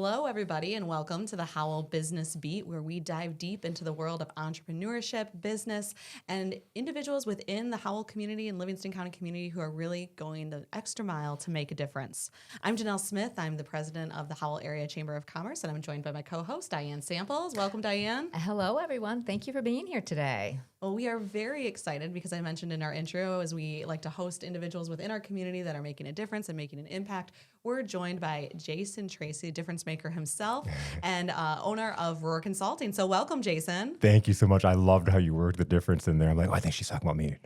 Hello, everybody, and welcome to the Howell Business Beat, where we dive deep into the world of entrepreneurship, business, and individuals within the Howell community and Livingston County community who are really going the extra mile to make a difference. I'm Janelle Smith. I'm the president of the Howell Area Chamber of Commerce, and I'm joined by my co-host, Diane Samples. Welcome, Diane. Hello, everyone. Thank you for being here today. Well, we are very excited because I mentioned in our intro, as we like to host individuals within our community that are making a difference and making an impact. We're joined by Jason Tracey, difference maker himself, and owner of Roar Consulting. So welcome, Jason. Thank you so much. I loved how you worked the difference in there. I'm like, oh, I think she's talking about me.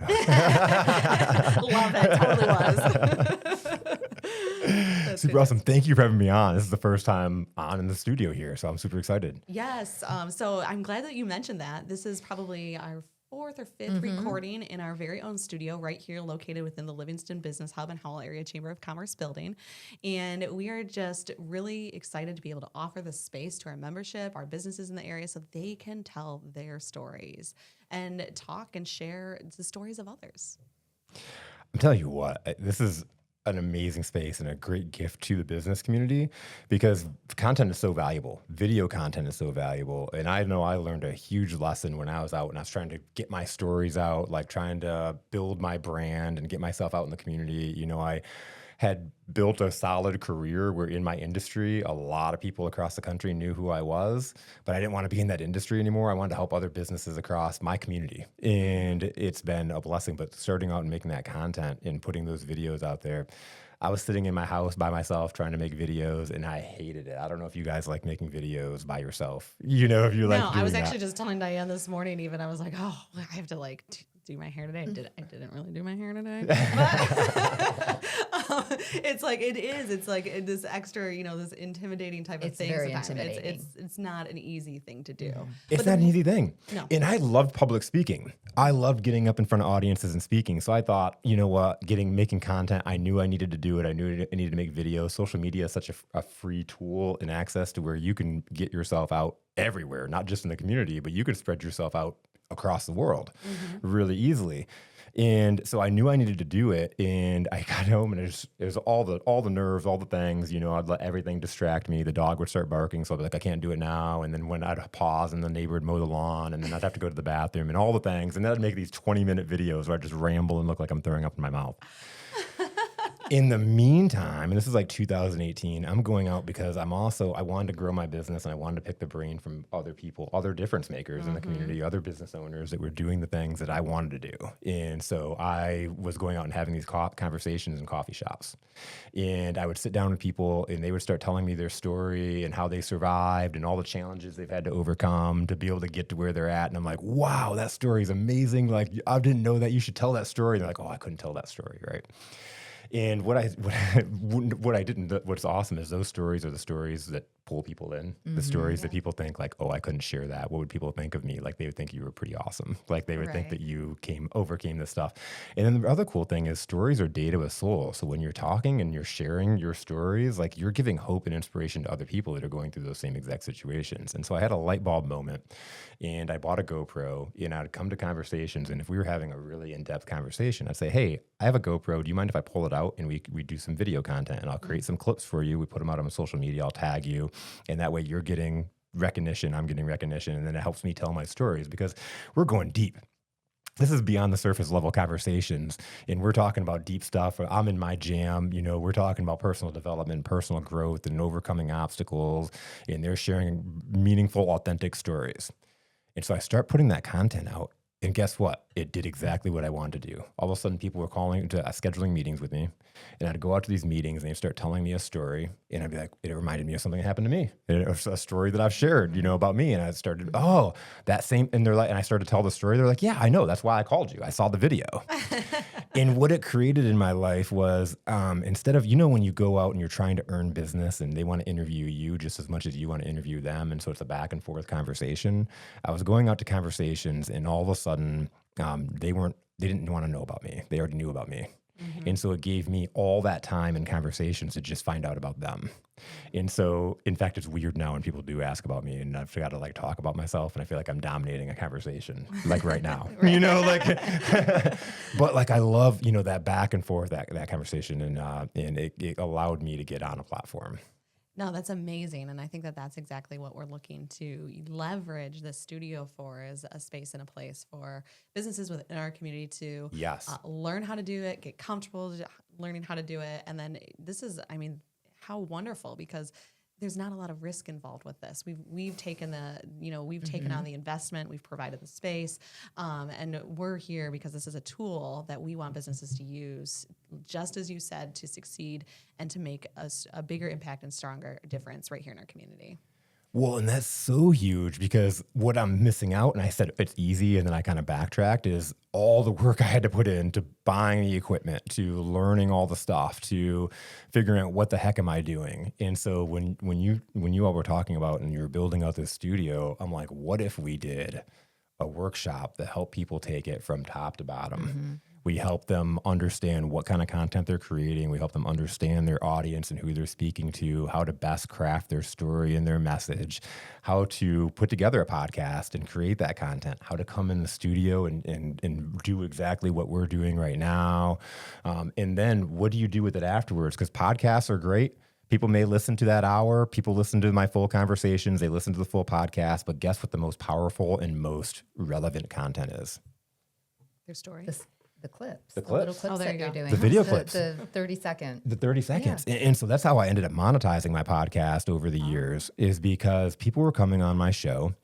Love it. Totally was. Super awesome. Thank you for having me on. This is the first time on in the studio here, so I'm super excited. Yes. So I'm glad that you mentioned that. This is probably our fourth or fifth recording in our very own studio right here located within the Livingston Business HUB and Howell Area Chamber of Commerce building. And we are just really excited to be able to offer this space to our membership, our businesses in the area, so they can tell their stories and talk and share the stories of others. I'm telling you what, this is an amazing space and a great gift to the business community because content is so valuable. Video content is so valuable. And I know I learned a huge lesson when I was out and I was trying to get my stories out, like trying to build my brand and get myself out in the community. You know, I had built a solid career where in my industry, a lot of people across the country knew who I was, but I didn't want to be in that industry anymore. I wanted to help other businesses across my community. And it's been a blessing, but starting out and making that content and putting those videos out there, I was sitting in my house by myself trying to make videos and I hated it. I don't know if you guys like making videos by yourself. You know, if you like doing I was that. actually just telling Diane this morning even, I was like, oh, I have to like do my hair today. I didn't really do my hair today. But, it's like, it's like this extra, you know, this intimidating type of thing. It's very intimidating. It's not an easy thing to do. It's not an easy thing. No. And I loved public speaking. I loved getting up in front of audiences and speaking. So I thought, you know what, making content, I knew I needed to do it. I knew I needed to make videos. Social media is such a free tool and access to where you can get yourself out everywhere, not just in the community, but you can spread yourself out across the world really easily. And so I knew I needed to do it. And I got home and it was all the nerves, all the things, you know, I'd let everything distract me. The dog would start barking. So I'd be like, I can't do it now. And then when I'd pause and the neighbor would mow the lawn and then I'd have to go to the bathroom and all the things. And then I'd make these 20-minute videos where I just ramble and look like I'm throwing up in my mouth. In the meantime, and this is like 2018, I'm going out because I wanted to grow my business and I wanted to pick the brain from other people, other difference makers in the community, other business owners that were doing the things that I wanted to do. And so I was going out and having these conversations in coffee shops. And I would sit down with people and they would start telling me their story and how they survived and all the challenges they've had to overcome to be able to get to where they're at. And I'm like, wow, that story is amazing. Like, I didn't know that. You should tell that story. And they're like, oh, I couldn't tell that story, right? And what's awesome is those stories are the stories that pull people in, the stories that people think like, oh, I couldn't share that. What would people think of me? Like they would think you were pretty awesome. Like they would think that you overcame this stuff. And then the other cool thing is stories are data with soul. So when you're talking and you're sharing your stories, like you're giving hope and inspiration to other people that are going through those same exact situations. And so I had a light bulb moment and I bought a GoPro and I'd come to conversations. And if we were having a really in-depth conversation, I'd say, hey, I have a GoPro. Do you mind if I pull it out and we do some video content and I'll create some clips for you. We put them out on social media. I'll tag you. And that way you're getting recognition. I'm getting recognition. And then it helps me tell my stories because we're going deep. This is beyond the surface level conversations. And we're talking about deep stuff. I'm in my jam. You know, we're talking about personal development, personal growth and overcoming obstacles. And they're sharing meaningful, authentic stories. And so I start putting that content out. And guess what? It did exactly what I wanted to do. All of a sudden, people were calling to scheduling meetings with me. And I'd go out to these meetings and they'd start telling me a story. And I'd be like, it reminded me of something that happened to me. It was a story that I've shared, you know, about me. And I started, and they're like, and I started to tell the story. They're like, yeah, I know. That's why I called you. I saw the video. And what it created in my life was instead of, you know, when you go out and you're trying to earn business and they want to interview you just as much as you want to interview them. And so it's a back and forth conversation. I was going out to conversations and all of a sudden they didn't want to know about me. They already knew about me. And so it gave me all that time and conversations to just find out about them. And so, in fact, it's weird now when people do ask about me and I've got to like talk about myself and I feel like I'm dominating a conversation like right now, you know, like, but like, I love, you know, that back and forth, that conversation and it allowed me to get on a platform. No, that's amazing. And I think that that's exactly what we're looking to leverage the studio for, is a space and a place for businesses within our community to learn how to do it, get comfortable learning how to do it. And then this is, I mean, how wonderful, because there's not a lot of risk involved with this. We've taken taken on the investment, we've provided the space, and we're here because this is a tool that we want businesses to use, just as you said, to succeed and to make a bigger impact and stronger difference right here in our community. Well, and that's so huge, because what I'm missing out, and I said it's easy, and then I kind of backtracked, is all the work I had to put into buying the equipment, to learning all the stuff, to figuring out what the heck am I doing. And so when you all were talking about and you were building out this studio, I'm like, what if we did a workshop that helped people take it from top to bottom? Mm-hmm. We help them understand what kind of content they're creating. We help them understand their audience and who they're speaking to, how to best craft their story and their message, how to put together a podcast and create that content, how to come in the studio and do exactly what we're doing right now. And then what do you do with it afterwards? Because podcasts are great. People may listen to that hour. People listen to my full conversations. They listen to the full podcast. But guess what the most powerful and most relevant content is? Their story. The clips. The little clips. clips that you're doing. The video clips. The 30 second. The 30 seconds. Yeah. And so that's how I ended up monetizing my podcast over the years, is because people were coming on my show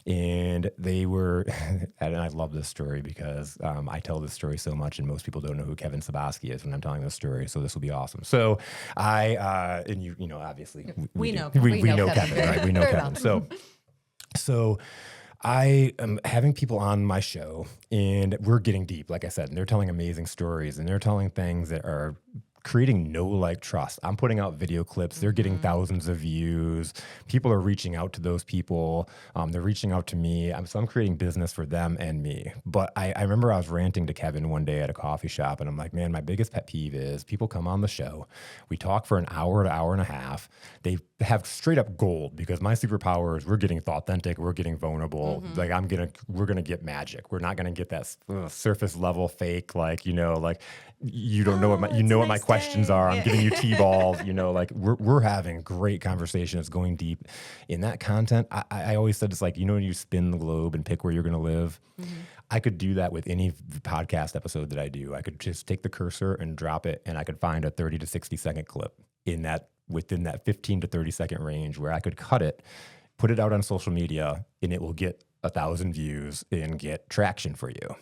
and they were, and I love this story because I tell this story so much and most people don't know who Kevin Sabaski is when I'm telling this story. So this will be awesome. So and you know, obviously we know Kevin, right? We know Kevin. So I am having people on my show and we're getting deep, like I said, and they're telling amazing stories and they're telling things that are creating like trust. I'm putting out video clips. They're getting thousands of views. People are reaching out to those people. They're reaching out to me. So I'm creating business for them and me. But I remember I was ranting to Kevin one day at a coffee shop and I'm like, man, my biggest pet peeve is people come on the show. We talk for an hour to hour and a half. They have straight up gold, because my superpower is we're getting authentic. We're getting vulnerable. Like we're going to get magic. We're not going to get that surface level fake, you don't know what my questions are. I'm giving you T-balls, we're having great conversations, going deep in that content. I always said, it's like, when you spin the globe and pick where you're going to live, I could do that with any podcast episode that I do. I could just take the cursor and drop it and I could find a 30 to 60 second clip within that 15 to 30 second range where I could cut it, put it out on social media, and it will get 1,000 views and get traction for you.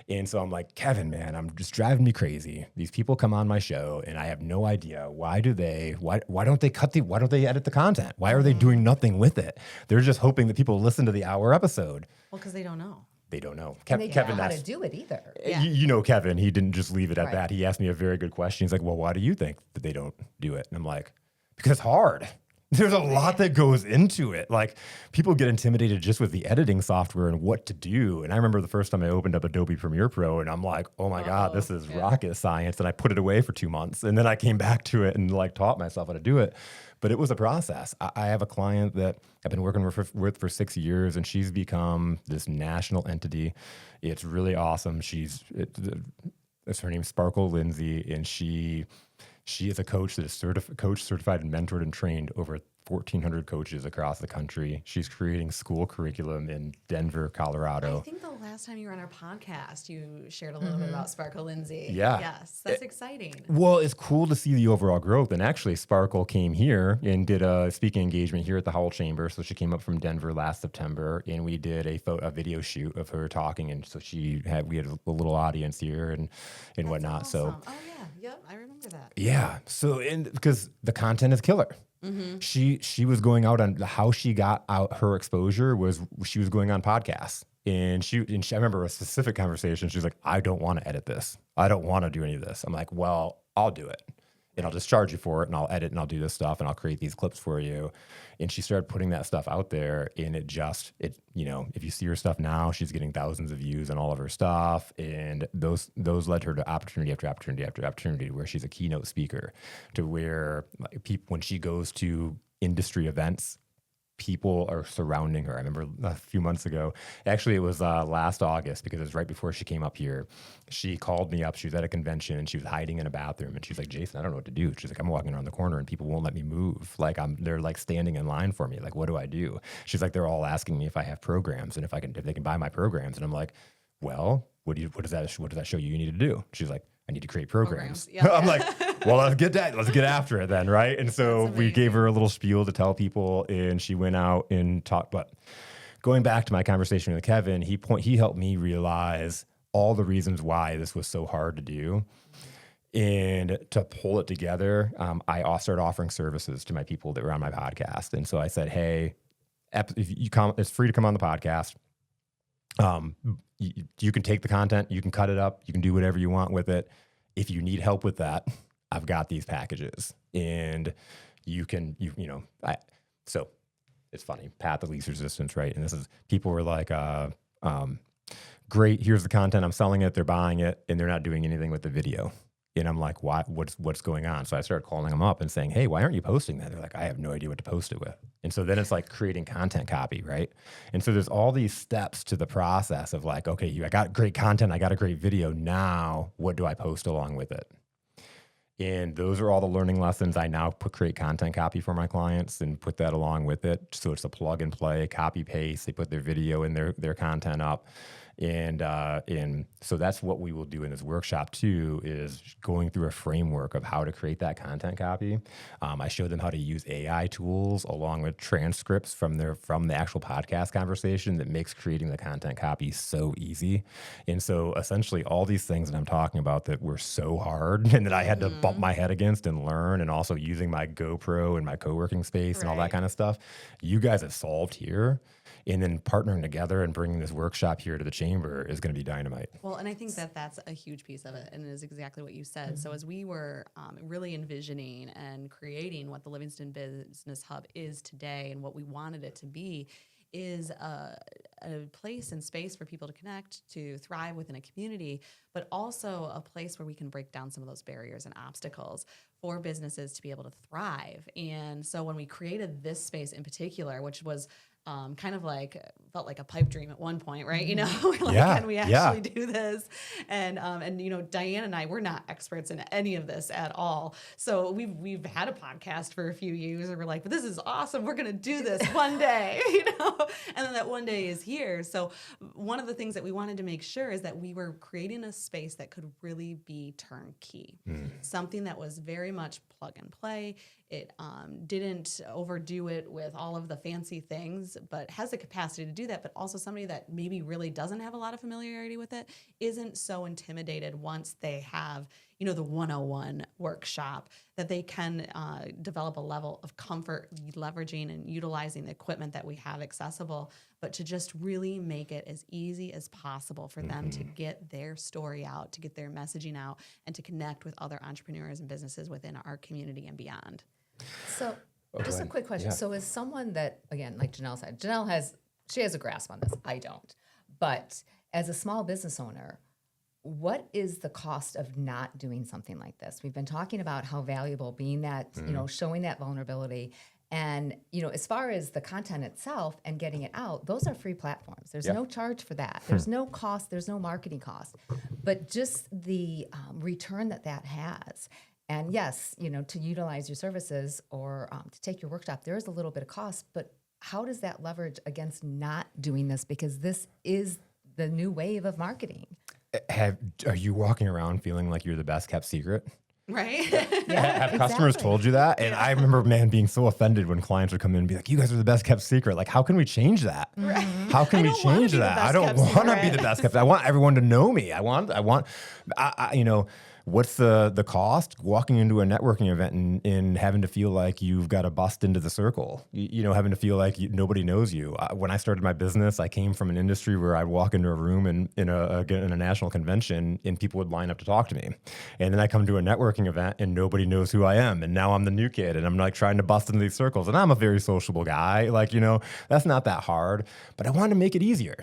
And so I'm like, Kevin, man, I'm just driving me crazy. These people come on my show and I have no idea. Why don't they edit the content? Why are they doing nothing with it? They're just hoping that people listen to the hour episode. Well, because they don't know. They don't know. And they don't know how to do it either. Yeah. Kevin, he didn't just leave it at that. He asked me a very good question. He's like, well, why do you think that they don't do it? And I'm like, because it's hard. There's a lot that goes into it. Like, people get intimidated just with the editing software and what to do. And I remember the first time I opened up Adobe Premiere Pro and I'm like, oh my God, this is rocket science. And I put it away for 2 months. And then I came back to it and taught myself how to do it. But it was a process. I have a client that I've been working with for 6 years, and she's become this national entity. It's really awesome. Her name's Sparkle Lindsay, and she is a coach that is certified and mentored and trained over 1,400 coaches across the country. She's creating school curriculum in Denver, Colorado. I think the last time you were on our podcast, you shared a little bit about Sparkle Lindsay. Yeah. Yes, that's exciting. Well, it's cool to see the overall growth. And actually, Sparkle came here and did a speaking engagement here at the Howell Chamber. So she came up from Denver last September, and we did a video shoot of her talking. And so we had a little audience here and whatnot. Awesome. Oh yeah, yep, I remember that. Yeah. So because the content is killer. She was going out on how she got out her exposure was she was going on podcasts. And I remember a specific conversation. She was like, I don't want to edit this. I don't want to do any of this. I'm like, well, I'll do it. And I'll just charge you for it, and I'll edit and I'll do this stuff and I'll create these clips for you. And she started putting that stuff out there, and if you see her stuff now, she's getting thousands of views on all of her stuff. And those led her to opportunity after opportunity after opportunity, where she's a keynote speaker, to where when she goes to industry events, people are surrounding her. I remember a few months ago, actually it was last August, because it was right before she came up here. She called me up. She was at a convention and she was hiding in a bathroom, and she's like, Jason, I don't know what to do. She's like, I'm walking around the corner and people won't let me move. Like they're like standing in line for me. Like, what do I do? She's like, they're all asking me if I have programs and if they can buy my programs. And I'm like, well, what does that show you need to do? She's like, I need to create programs. Yeah. I'm like, well, let's get after it then, right? And so we gave her a little spiel to tell people, and she went out and talked. But going back to my conversation with Kevin, he helped me realize all the reasons why this was so hard to do. And to pull it together, I started offering services to my people that were on my podcast. And so I said, hey, if you come, it's free to come on the podcast. You can take the content, you can cut it up, you can do whatever you want with it. If you need help with that, I've got these packages, and so it's funny, path of least resistance, right? And people were like, great, here's the content, I'm selling it, they're buying it, and they're not doing anything with the video. And I'm like, what's going on? So I started calling them up and saying, hey, why aren't you posting that? They're like, I have no idea what to post it with. And so then it's like creating content copy, right? And so there's all these steps to the process of like, okay, I got great content, I got a great video. Now, what do I post along with it? And those are all the learning lessons. I now create content copy for my clients and put that along with it. So it's a plug and play, copy paste. They put their video and their content up. And so that's what we will do in this workshop too, is going through a framework of how to create that content copy. I show them how to use AI tools along with transcripts from the actual podcast conversation that makes creating the content copy so easy. And so essentially all these things that I'm talking about that were so hard and that I had to bump my head against and learn, and also using my GoPro and my co-working space and all that kind of stuff, you guys have solved here. And then partnering together and bringing this workshop here to the chamber is going to be dynamite. Well, and I think that that's a huge piece of it, and it is exactly what you said. So as we were really envisioning and creating what the Livingston Business Hub is today and what we wanted it to be, is a place and space for people to connect, to thrive within a community, but also a place where we can break down some of those barriers and obstacles for businesses to be able to thrive. And so when we created this space in particular, which was kind of like, felt like a pipe dream at one point, right? You know, we're like, can we actually do this? And you know, Diane and I, we're not experts in any of this at all. So we've had a podcast for a few years, and we're like, but this is awesome. We're going to do this one day, you know? And then that one day is here. So one of the things that we wanted to make sure is that we were creating a space that could really be turnkey, something that was very much plug and play. It didn't overdo it with all of the fancy things, but has the capacity to do that. But also somebody that maybe really doesn't have a lot of familiarity with it isn't so intimidated once they have, you know, the 101 workshop, that they can develop a level of comfort leveraging and utilizing the equipment that we have accessible, but to just really make it as easy as possible for them to get their story out, to get their messaging out, and to connect with other entrepreneurs and businesses within our community and beyond. So just a quick question. Yeah. So as someone that, again, like Janelle said, she has a grasp on this. I don't. But as a small business owner, what is the cost of not doing something like this? We've been talking about how valuable being that, you know, showing that vulnerability. And, you know, as far as the content itself and getting it out, those are free platforms. There's no charge for that. There's no cost. There's no marketing cost. But just the return that has. And yes, you know, to utilize your services or to take your workshop, there is a little bit of cost, but how does that leverage against not doing this? Because this is the new wave of marketing. Are you walking around feeling like you're the best kept secret? Right? Have customers told you that? And I remember, being so offended when clients would come in and be like, you guys are the best kept secret. Like, how can we change that? Right. How can we change that? I don't want to be the best kept. I want everyone to know me. I want, you know, what's the cost? Walking into a networking event and having to feel like you've got to bust into the circle, you know, having to feel like nobody knows you. When I started my business, I came from an industry where I'd walk into a room in a national convention and people would line up to talk to me. And then I come to a networking event and nobody knows who I am. And now I'm the new kid and I'm like trying to bust into these circles. And I'm a very sociable guy. Like, you know, that's not that hard, but I wanted to make it easier.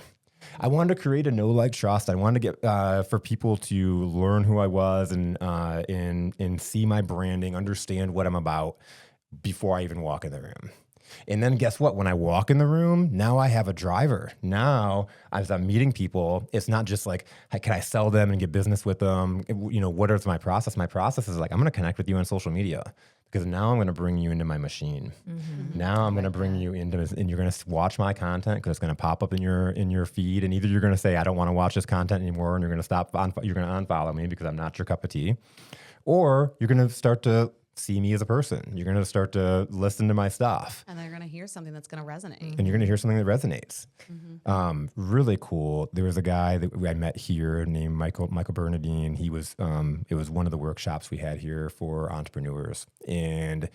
I wanted to create a know, like, trust. I wanted to get for people to learn who I was and see my branding, understand what I'm about before I even walk in the room. And then guess what? When I walk in the room, now I have a driver. Now, as I'm meeting people, it's not just like, hey, can I sell them and get business with them? You know, what is my process? My process is like, I'm going to connect with you on social media because now I'm going to bring you into my machine. Now I'm going to bring you into, and you're going to watch my content because it's going to pop up in your feed. And either you're going to say, I don't want to watch this content anymore, and you're going to you're going to unfollow me because I'm not your cup of tea, or you're going to start to see me as a person. You're going to start to listen to my stuff. And they're going to hear something that's going to resonate. And you're going to hear something that resonates. Really cool. There was a guy that I met here named Michael Bernadine. He was, it was one of the workshops we had here for entrepreneurs. And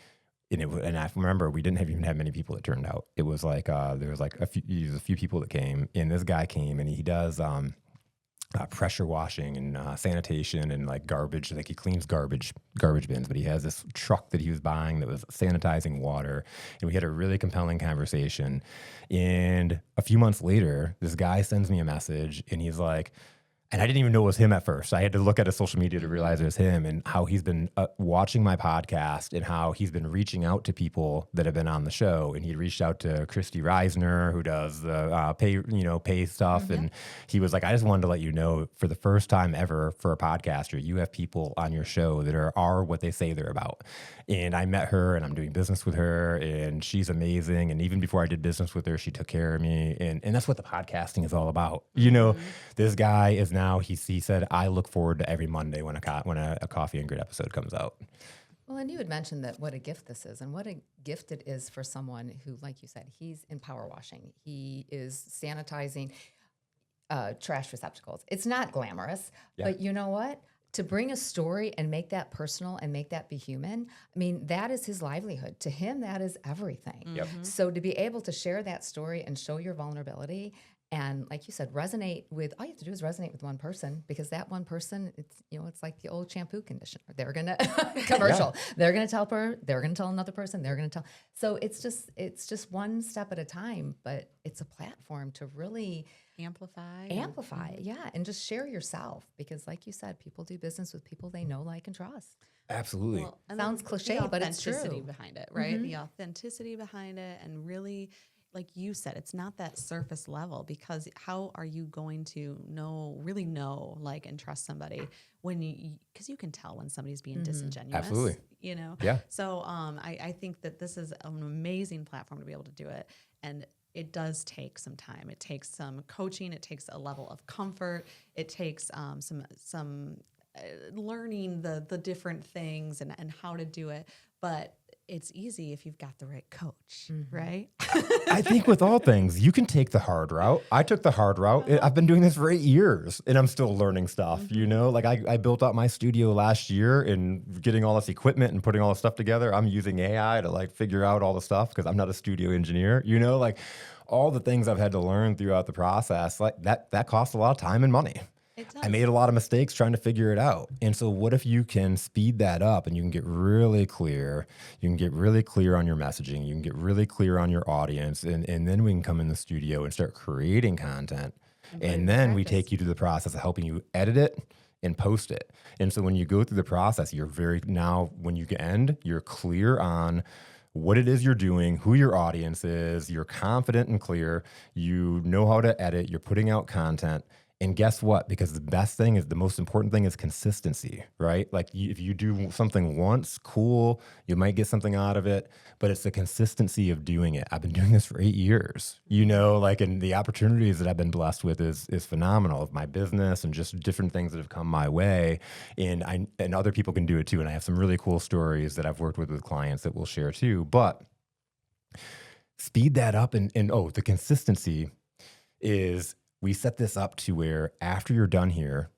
I remember we didn't even have many people that turned out. It was like, there was like a few people that came, and this guy came and he does, pressure washing and sanitation and like garbage. Like he cleans garbage bins, but he has this truck that he was buying that was sanitizing water. And we had a really compelling conversation. And a few months later, this guy sends me a message and he's like, and I didn't even know it was him at first. I had to look at his social media to realize it was him, and how he's been watching my podcast and how he's been reaching out to people that have been on the show. And he reached out to Christy Reisner, who does the pay stuff. And he was like, I just wanted to let you know, for the first time ever for a podcaster, you have people on your show that are what they say they're about. And I met her and I'm doing business with her and she's amazing. And even before I did business with her, she took care of me. And that's what the podcasting is all about. You know, this guy is now, he said, I look forward to every Monday when a Coffee and Grit episode comes out. Well, and you had mentioned that what a gift this is, and what a gift it is for someone who, like you said, he's in power washing. He is sanitizing trash receptacles. It's not glamorous, but you know what? To bring a story and make that personal and make that be human, I mean, that is his livelihood. To him, that is everything. So to be able to share that story and show your vulnerability and, like you said, resonate with, all you have to do is resonate with one person, because that one person, it's like the old shampoo conditioner. They're going to, commercial, they're going to tell her, they're going to tell another person, they're going to tell. So it's just one step at a time, but it's a platform to really amplify, and just share yourself, because like you said, people do business with people they know, like, and trust. Absolutely. Well, sounds cliche, but it's true. The authenticity behind it, right? The authenticity behind it, and really, like you said, it's not that surface level, because how are you going to really know, like, and trust somebody because you can tell when somebody's being disingenuous. Absolutely. Yeah. So I think that this is an amazing platform to be able to do it. And it does take some time. It takes some coaching. It takes a level of comfort. It takes some learning the different things and how to do it. But it's easy if you've got the right coach, right? I think with all things, you can take the hard route. I took the hard route. I've been doing this for 8 years and I'm still learning stuff, Like I built out my studio last year and getting all this equipment and putting all this stuff together. I'm using AI to like figure out all the stuff because I'm not a studio engineer, like all the things I've had to learn throughout the process, like that costs a lot of time and money. I made a lot of mistakes trying to figure it out. And so what if you can speed that up and you can get really clear? You can get really clear on your messaging. You can get really clear on your audience. And then we can come in the studio and start creating content. And then we take you through the process of helping you edit it and post it. And so when you go through the process, when you end, you're clear on what it is you're doing, who your audience is, you're confident and clear, you know how to edit, you're putting out content. And guess what? Because the most important thing is consistency, right? Like if you do something once, cool, you might get something out of it, but it's the consistency of doing it. I've been doing this for 8 years, and the opportunities that I've been blessed with is phenomenal of my business and just different things that have come my way. And other people can do it too. And I have some really cool stories that I've worked with clients that we'll share too, but speed that up. And the consistency is, we set this up to where after you're done here,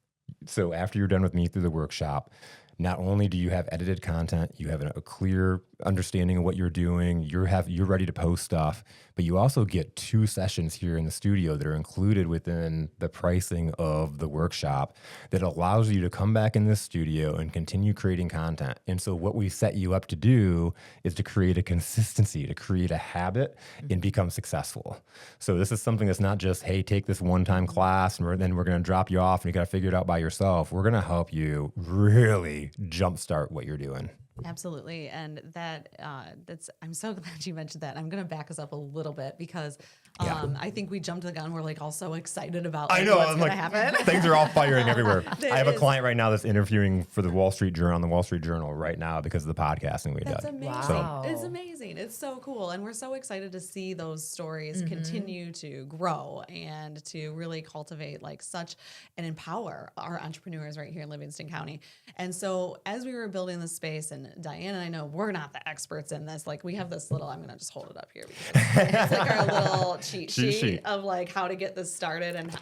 so after you're done with me through the workshop, not only do you have edited content, you have a clear understanding of what you're doing, you're ready to post stuff, but you also get 2 sessions here in the studio that are included within the pricing of the workshop that allows you to come back in this studio and continue creating content. And so what we set you up to do is to create a consistency, to create a habit and become successful. So this is something that's not just, hey, take this one-time class and then we're going to drop you off and you got to figure it out by yourself. We're going to help you really jumpstart what you're doing. Absolutely. And I'm so glad you mentioned that. I'm going to back us up a little bit because I think we jumped the gun. We're like all so excited about what's going to happen. Things are all firing everywhere. I have a client right now that's interviewing for the Wall Street Journal, on the Wall Street Journal right now because of the podcasting we did. That's amazing. Wow. It's amazing. It's so cool. And we're so excited to see those stories continue to grow and to really cultivate like such and empower our entrepreneurs right here in Livingston County. And so as we were building this space, and Diane and I know we're not the experts in this, like we have this little, I'm going to just hold it up here because it's like our little cheat sheet of like how to get this started and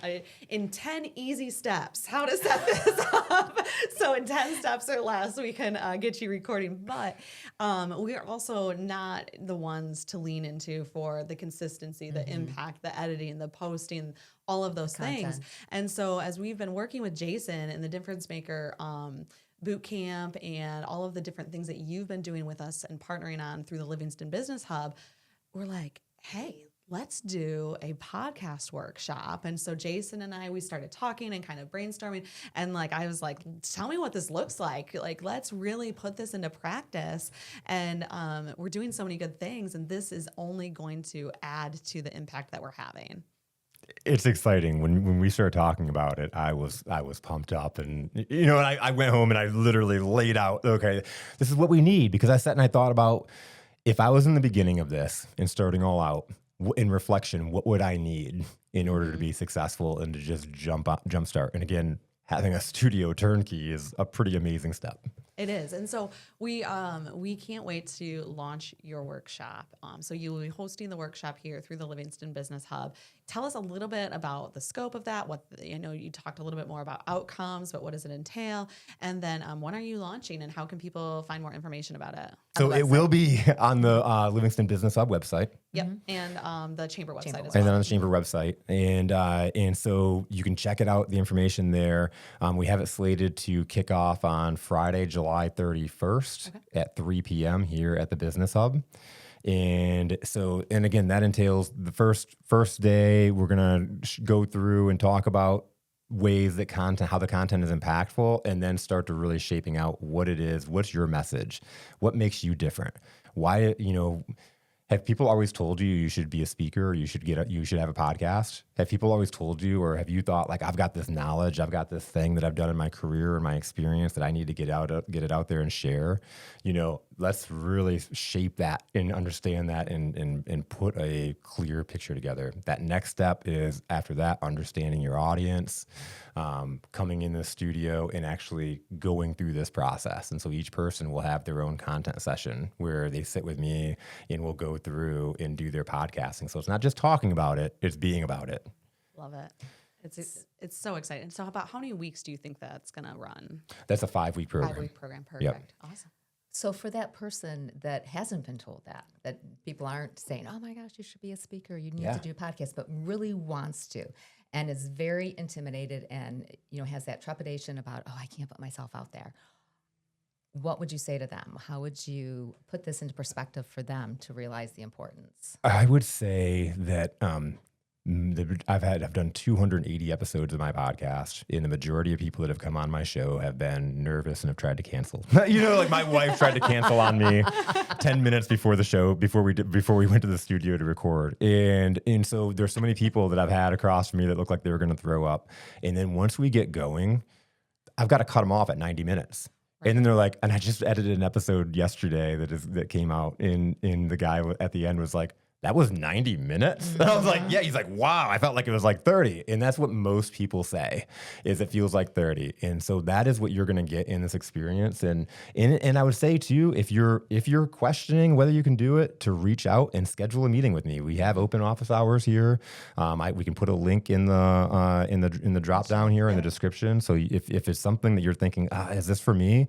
in 10 easy steps, how to set this up. So in 10 steps or less, we can get you recording. But we are also not the ones to lean into for the consistency, the impact, the editing, the posting, all of those things. And so as we've been working with Jason and the Difference Maker boot camp and all of the different things that you've been doing with us and partnering on through the Livingston Business Hub, we're like, hey, let's do a podcast workshop. And so Jason and I, we started talking and kind of brainstorming. And like, I was like, tell me what this looks like. Like, let's really put this into practice. And we're doing so many good things. And this is only going to add to the impact that we're having. It's exciting. When we started talking about it, I was pumped up, and and I went home and I literally laid out, okay, this is what we need, because I sat and I thought about, if I was in the beginning of this and starting all out in reflection, what would I need in order to be successful and to just jumpstart? And again, having a studio turnkey is a pretty amazing step. It is. And so we can't wait to launch your workshop. So you will be hosting the workshop here through the Livingston Business Hub. Tell us a little bit about the scope of that. You talked a little bit more about outcomes, but what does it entail? And then when are you launching and how can people find more information about it? So it will be on the Livingston Business Hub website. Yep. And the Chamber website as well. And then on the Chamber website. And so you can check it out, the information there. We have it slated to kick off on Friday, July 31st at 3 p.m. here at the Business Hub. And so, and again, that entails the first day, we're going to go through and talk about ways that how the content is impactful, and then start to really shaping out what it is, what's your message, what makes you different, why, have people always told you should be a speaker or you should have a podcast? Have people always told you, or have you thought like, I've got this knowledge, I've got this thing that I've done in my career and my experience that I need to get it out there and share? Let's really shape that and understand that and put a clear picture together. That next step is, after that, understanding your audience, coming in the studio and actually going through this process. And so each person will have their own content session where they sit with me and we'll go through and do their podcasting. So it's not just talking about it, it's being about it. Love it. It's so exciting. So about how many weeks do you think that's going to run? That's a 5-week program. 5-week program. Perfect. Yep. Awesome. So for that person that hasn't been told that people aren't saying, oh my gosh, you should be a speaker, you need to do a podcast, but really wants to, and is very intimidated and, has that trepidation about, oh, I can't put myself out there. What would you say to them? How would you put this into perspective for them to realize the importance? I would say that I've done 280 episodes of my podcast, and the majority of people that have come on my show have been nervous and have tried to cancel. Like my wife tried to cancel on me 10 minutes before the show, before we went to the studio to record. And so there's so many people that I've had across from me that look like they were going to throw up. And then once we get going, I've got to cut them off at 90 minutes. And then they're like, and I just edited an episode yesterday that came out, and the guy at the end was like, that was 90 minutes? And I was like, yeah. He's like, wow, I felt like it was like 30. And that's what most people say, is it feels like 30. And so that is what you're going to get in this experience. And I would say too, if you're questioning whether you can do it, to reach out and schedule a meeting with me. We have open office hours here. We can put a link in the drop down here in the description. So if it's something that you're thinking, is this for me?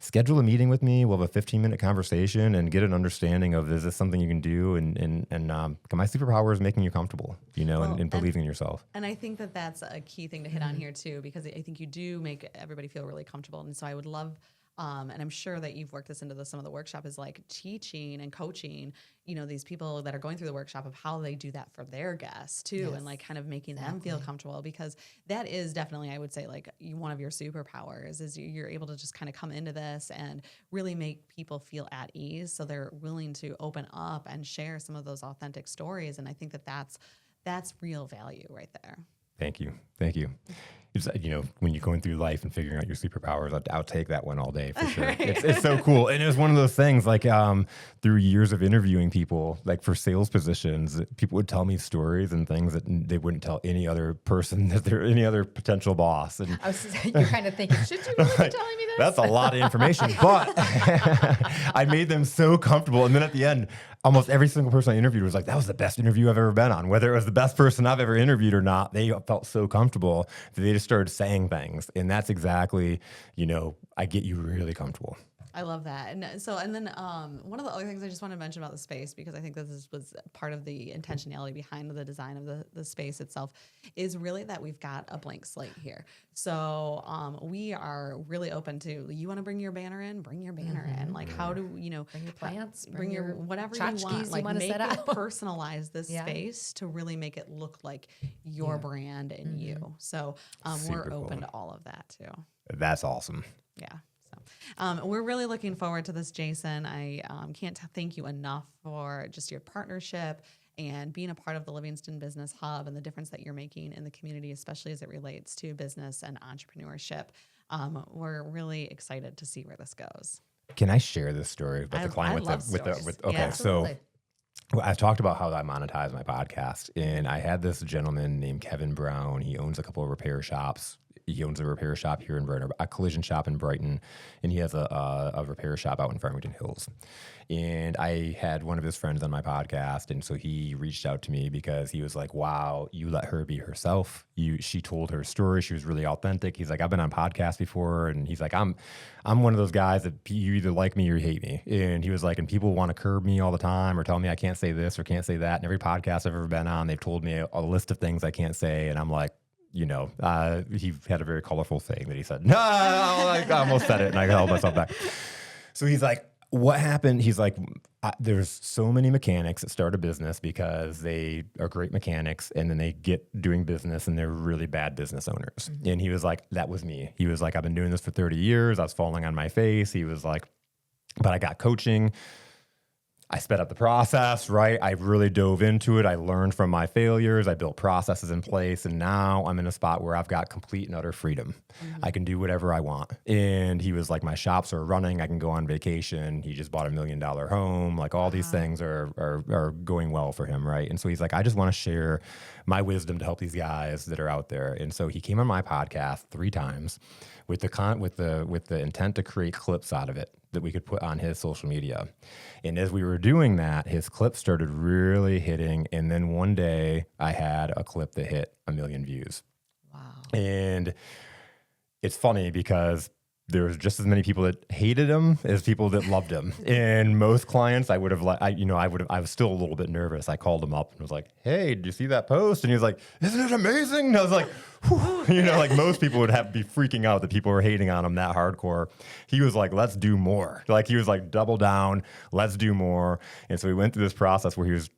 Schedule a meeting with me. We'll have a 15-minute conversation and get an understanding of, is this something you can do? And my superpower is making you comfortable, and believing in yourself. And I think that that's a key thing to hit on here too, because I think you do make everybody feel really comfortable. And so I would love and I'm sure that you've worked this into some of the workshop, is like teaching and coaching, these people that are going through the workshop of how they do that for their guests too. Yes, and like kind of making them feel comfortable, because that is definitely, I would say, like one of your superpowers is you're able to just kind of come into this and really make people feel at ease. So they're willing to open up and share some of those authentic stories. And I think that that's real value right there. Thank you. It's, when you're going through life and figuring out your superpowers, I'll take that one all day for sure. Right. It's so cool. And it was one of those things, like through years of interviewing people, like for sales positions, people would tell me stories and things that they wouldn't tell any other person, that they're any other potential boss. And you're kind of thinking, should you really be telling me this? That's a lot of information, but I made them so comfortable. And then at the end, almost every single person I interviewed was like, that was the best interview I've ever been on. Whether it was the best person I've ever interviewed or not, they felt so comfortable that they just started saying things. And that's exactly, I get you really comfortable. I love that. And then one of the other things I just want to mention about the space, because I think this was part of the intentionality behind the design of the space itself, is really that we've got a blank slate here. So we are really open to, you want to bring your banner in, bring your banner in. Like, how do, bring your plants, bring your whatever you want. Like, make it personalize this space to really make it look like your brand and you. So we're open to all of that too. That's awesome. Yeah. We're really looking forward to this, Jason. I can't thank you enough for just your partnership and being a part of the Livingston Business Hub and the difference that you're making in the community, especially as it relates to business and entrepreneurship. We're really excited to see where this goes. Can I share this story about the client okay, yeah, so I've talked about how I monetize my podcast, and I had this gentleman named Kevin Brown. He owns a couple of repair shops. He owns a repair shop here in Brighton, a collision shop in Brighton, and he has a repair shop out in Farmington Hills. And I had one of his friends on my podcast, and so he reached out to me because he was like, wow, you let her be herself. She told her story. She was really authentic. He's like, I've been on podcasts before, and he's like, I'm one of those guys that you either like me or you hate me. And he was like, and people want to curb me all the time or tell me I can't say this or can't say that. And every podcast I've ever been on, they've told me a list of things I can't say, and I'm like, he had a very colorful thing that he said, no, I almost said it and I held myself back. So he's like, what happened? He's like, there's so many mechanics that start a business because they are great mechanics and then they get doing business and they're really bad business owners. Mm-hmm. And he was like, that was me. He was like, I've been doing this for 30 years. I was falling on my face. He was like, but I got coaching. I sped up the process, right? I really dove into it. I learned from my failures. I built processes in place. And now I'm in a spot where I've got complete and utter freedom. Mm-hmm. I can do whatever I want. And he was like, my shops are running. I can go on vacation. He just bought $1 million home. Like all these things are going well for him, right? And so he's like, I just want to share my wisdom to help these guys that are out there. And so he came on my podcast 3 times with the intent to create clips out of it that we could put on his social media. And as we were doing that, his clips started really hitting. And then one day I had a clip that hit 1 million views. Wow. And it's funny because there was just as many people that hated him as people that loved him. And most clients I was still a little bit nervous. I called him up and was like, hey, did you see that post? And he was like, isn't it amazing? And I was like, like most people would be freaking out that people were hating on him that hardcore. He was like, let's do more. Like he was like, double down, let's do more. And so we went through this process where he was,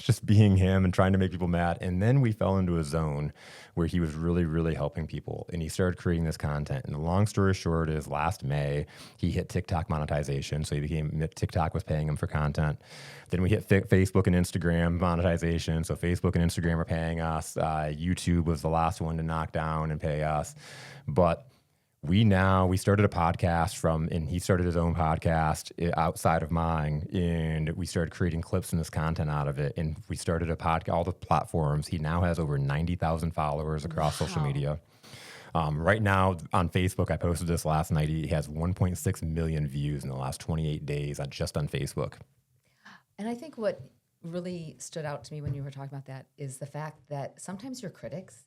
just being him and trying to make people mad. And then we fell into a zone where he was really, really helping people. And he started creating this content. And the long story short is last May, he hit TikTok monetization. So TikTok was paying him for content. Then we hit Facebook and Instagram monetization. So Facebook and Instagram are paying us. YouTube was the last one to knock down and pay us. But we started a podcast and he started his own podcast outside of mine, and we started creating clips and this content out of it. And we started a podcast, all the platforms. He now has over 90,000 followers across social media. Right now on Facebook, I posted this last night. He has 1.6 million views in the last 28 days just on Facebook. And I think what really stood out to me when you were talking about that is the fact that sometimes your critics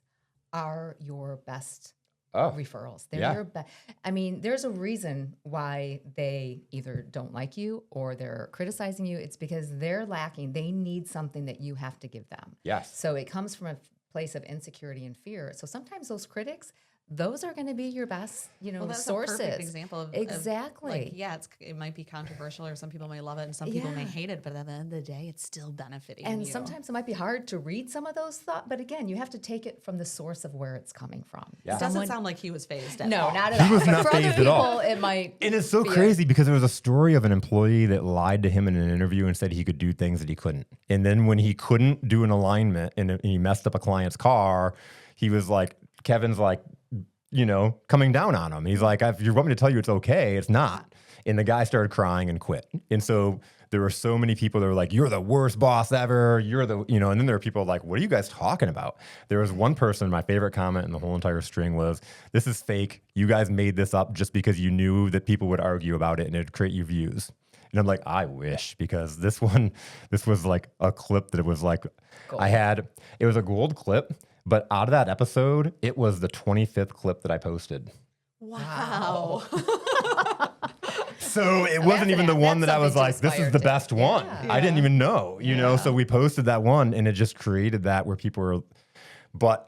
are your best referrals. They're your best. I mean, there's a reason why they either don't like you or they're criticizing you. It's because they're lacking. They need something that you have to give them. Yes. So it comes from a place of insecurity and fear. So sometimes those critics, those are going to be your best, That's sources. a perfect example of exactly. It might be controversial, or some people may love it and some people may hate it, but at the end of the day, it's still benefiting you. And sometimes it might be hard to read some of those thoughts, but again, you have to take it from the source of where it's coming from. Yeah. It doesn't sound like he was phased at No, all. not at all. He was But not for other phased at people, all. it might. And it's so crazy because there was a story of an employee that lied to him in an interview and said he could do things that he couldn't. And then when he couldn't do an alignment and he messed up a client's car, he was like, Kevin's like, coming down on him. He's like, if you want me to tell you it's okay, it's not. And the guy started crying and quit. And so there were so many people that were like, you're the worst boss ever. You're the, and then there were people like, what are you guys talking about? There was one person, my favorite comment in the whole entire string was, this is fake. You guys made this up just because you knew that people would argue about it and it'd create you views. And I'm like, I wish, because this was like a clip that it was like, gold. It was a gold clip. But out of that episode, it was the 25th clip that I posted. Wow. So it wasn't even the one that I was like, this is the best one. Yeah. I didn't even know, so we posted that one and it just created that where people were, but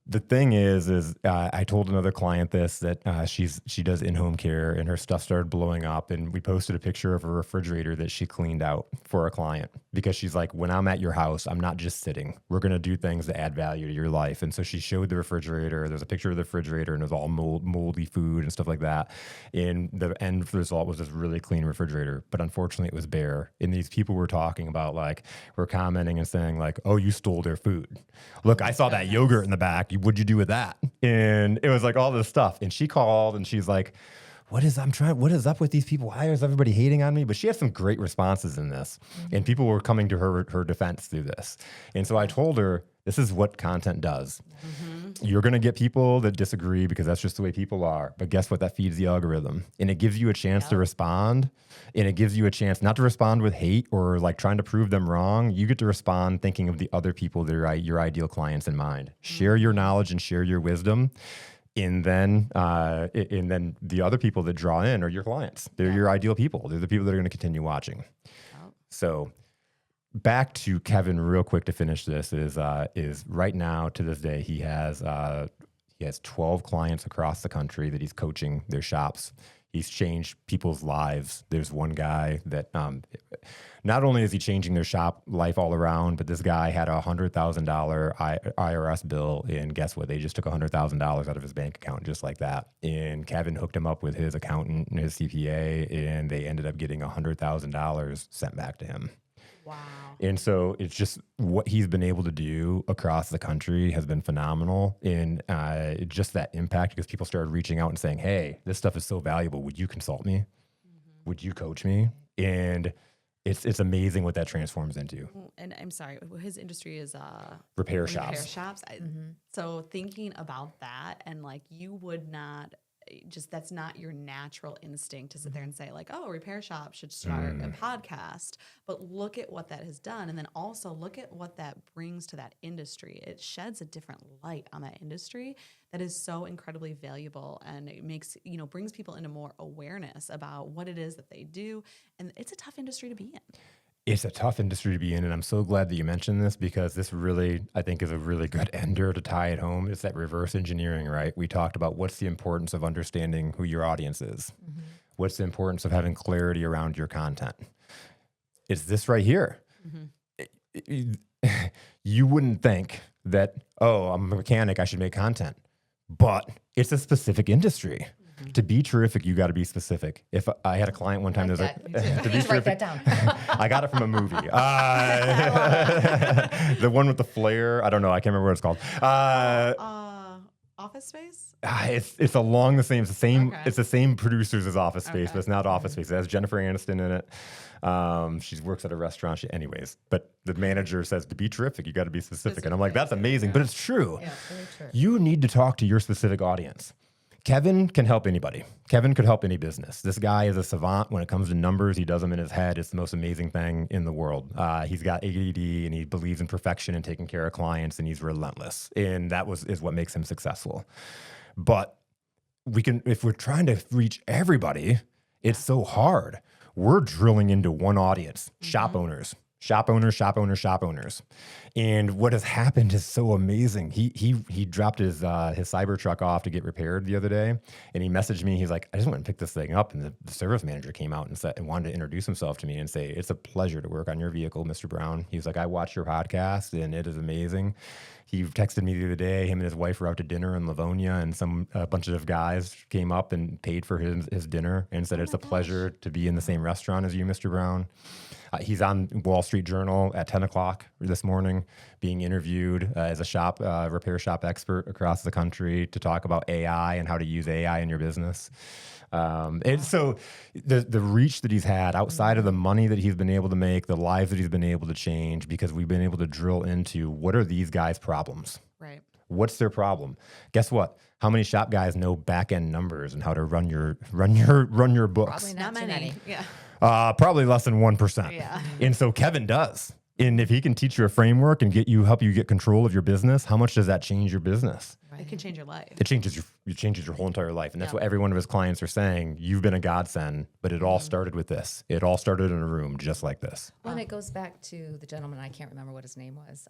the thing is I told another client this, that she does in-home care and her stuff started blowing up, and we posted a picture of a refrigerator that she cleaned out for a client because she's like, when I'm at your house, I'm not just sitting. We're going to do things that add value to your life. And so she showed the refrigerator. There's a picture of the refrigerator and it was all moldy food and stuff like that. And the end result was this really clean refrigerator. But unfortunately, it was bare. And these people were talking about, like, were commenting and saying like, oh, you stole their food. Look, I saw that yogurt in the back. What'd you do with that? And it was like all this stuff. And she called and she's like, what is up with these people? Why is everybody hating on me? But she had some great responses in this. Mm-hmm. And people were coming to her defense through this. And so I told her, this is what content does. Mm-hmm. You're going to get people that disagree because that's just the way people are. But guess what? That feeds the algorithm. And it gives you a chance to respond. And it gives you a chance not to respond with hate or like trying to prove them wrong. You get to respond thinking of the other people that are your ideal clients in mind. Mm-hmm. Share your knowledge and share your wisdom. And then the other people that draw in are your clients. They're your ideal people. They're the people that are going to continue watching. Oh. So back to Kevin real quick to finish this is right now to this day, he has 12 clients across the country that he's coaching their shops. He's changed people's lives. There's one guy that not only is he changing their shop life all around, but this guy had a $100,000 IRS bill, and guess what? They just took $100,000 out of his bank account just like that. And Kevin hooked him up with his accountant and his CPA, and they ended up getting $100,000 sent back to him. Wow. And so it's just what he's been able to do across the country has been phenomenal. And just that impact, because people started reaching out and saying, hey, this stuff is so valuable. Would you consult me? Mm-hmm. Would you coach me? And it's amazing what that transforms into. And I'm sorry, his industry is repair shops. So thinking about that, and like, you would not that's not your natural instinct to sit there and say like, oh, a repair shop should start a podcast. But look at what that has done. And then also look at what that brings to that industry. It sheds a different light on that industry that is so incredibly valuable, and it makes, brings people into more awareness about what it is that they do. And it's a tough industry to be in. It's a tough industry to be in, and I'm so glad that you mentioned this, because this really, I think, is a really good ender to tie it home. It's that reverse engineering, right? We talked about what's the importance of understanding who your audience is. Mm-hmm. What's the importance of having clarity around your content? It's this right here. Mm-hmm. You wouldn't think that, oh, I'm a mechanic, I should make content. But it's a specific industry. To be terrific, you got to be specific. If I had a client one time, to be terrific, write that down. I got it from a movie. The one with the flare. I don't know. I can't remember what it's called. Office Space. It's along the same. It's the same. Okay. It's the same producers as Office Space, but it's not Office Space. It has Jennifer Aniston in it. She works at a restaurant. Anyways, but the manager says to be terrific, you got to be specific. And I'm like, that's amazing, but it's true. Yeah, very true. You need to talk to your specific audience. Kevin can help anybody. Kevin could help any business. This guy is a savant when it comes to numbers. He does them in his head. It's the most amazing thing in the world. He's got ADD, and he believes in perfection and taking care of clients, and he's relentless. And that is what makes him successful. But if we're trying to reach everybody, it's so hard. We're drilling into one audience, shop owners. Shop owners, shop owners, shop owners. And what has happened is so amazing. He dropped his Cybertruck off to get repaired the other day, and he messaged me. He's like, I just went and picked this thing up, and the service manager came out and wanted to introduce himself to me and say, it's a pleasure to work on your vehicle, Mr. Brown. He was like, I watched your podcast, and it is amazing. He texted me the other day. Him and his wife were out to dinner in Livonia, and a bunch of guys came up and paid for his dinner and said, it's a pleasure to be in the same restaurant as you, Mr. Brown. He's on Wall Street Journal at 10 o'clock this morning, being interviewed as a repair shop expert across the country to talk about AI and how to use AI in your business. And so the reach that he's had outside of the money that he's been able to make, the lives that he's been able to change, because we've been able to drill into what are these guys' problems? Right. What's their problem? Guess what? How many shop guys know back end numbers and how to run your books? Probably not too many. Yeah. Probably less than 1%. Yeah. And so Kevin does. And if he can teach you a framework and help you get control of your business, how much does that change your business? It can change your life. It changes your whole entire life. And that's what every one of his clients are saying. You've been a godsend, but it all started with this. It all started in a room just like this. Well, and it goes back to the gentleman, I can't remember what his name was,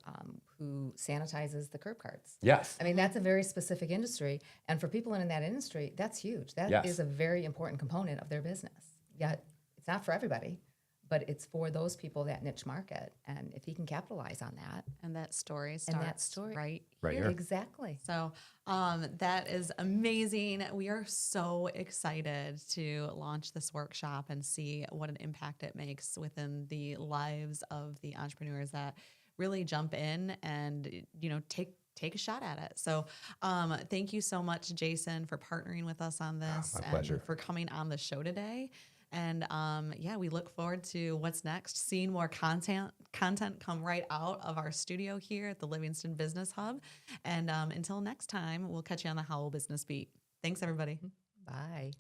who sanitizes the curb carts. Yes. I mean, that's a very specific industry. And for people in that industry, that's huge. That is a very important component of their business. Yet it's not for everybody, but it's for those people, that niche market. And if he can capitalize on that. And that story starts right here. Exactly. So that is amazing. We are so excited to launch this workshop and see what an impact it makes within the lives of the entrepreneurs that really jump in and, take a shot at it. So thank you so much, Jason, for partnering with us on this my pleasure. for coming on the show today. And we look forward to what's next, seeing more content come right out of our studio here at the Livingston Business Hub. And until next time, we'll catch you on the Howell Business Beat. Thanks, everybody. Bye.